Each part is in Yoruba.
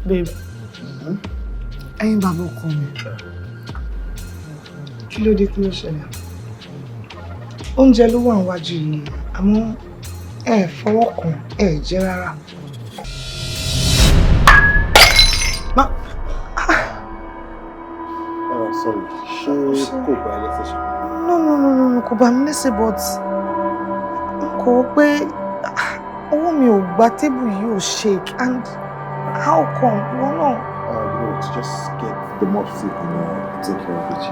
Babe. Ẹ̀yin bàbá ọkọ mi. Kí ló dé kí ló ṣẹlẹ̀? Oúnjẹ ló wà níwájú yìí, àmọ́ ẹ fọwọ́ kàn, ẹ jẹ rárá. Sorry. Ṣé kò bá lẹ́sẹ̀ ṣe? No, kò bá mi lẹ́sẹ̀ but kò pé ọwọ́ mi ò gba table yìí ò shake and how come? You know, to just get the mop stick and take care of it.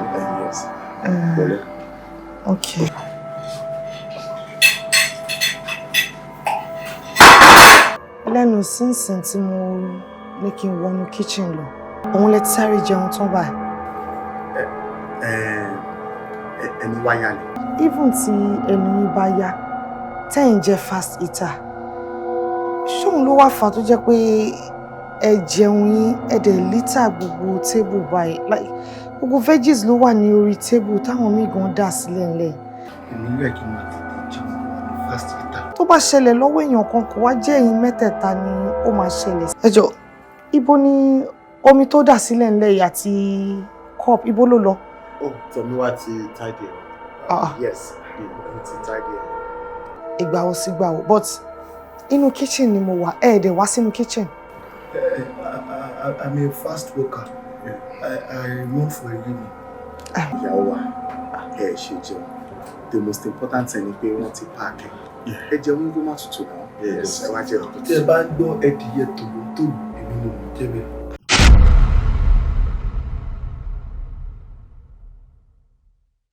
Yes. Okay. Lẹ́nu sínsìn tí mo ní kí n wọnú kitchen lọ, òun lẹ ti sáré jẹun tán báyìí. Ẹnu wá yá ni. Even tí ẹnu yín bá yá, tẹ́yin jẹ́ fast eater. Ṣóun ló wá fà tó jẹ́ pé ẹ jẹun yín, ẹ dẹ̀ lítà gbogbo table báyìí. Like gbogbo veggies ló wà ní orí table táwọn míì gan dà sílẹ̀ ńlẹ̀. Èmi ń rẹ̀ kí n máa tètè jẹun ní fast eater. Tó bá ṣẹlẹ̀ lọ́wọ́ èèyàn kan kò wá jẹ́ ẹ̀yin mẹ́tẹ̀ẹ̀ta ni ó máa ṣẹlẹ̀. Ẹ jọ̀ọ́, ibo ni omi tó dà sílẹ̀ ńlẹ̀ yìí àti cup ibo ló lọ? Tọ́míwá ti tidy ẹ̀. Yes, ti tidy ẹ̀. Ìgbà wo sí gbà wo, but inú kitchen ni mo wà, ẹ dẹ̀ wá sínú kitchen. I'm a fast worker. I run for a living. Ìyàwó wa, ẹ ṣe jẹun. The most important thing ni pé wọ́n ti park ẹ̀. Ẹ jẹun kó má tutù náà. Yes, ẹ wá jẹun. Tí ẹ bá ń gbọ́ ẹdìyẹ tòlótòló, èmi ni mo jẹ́ bẹ́ẹ̀.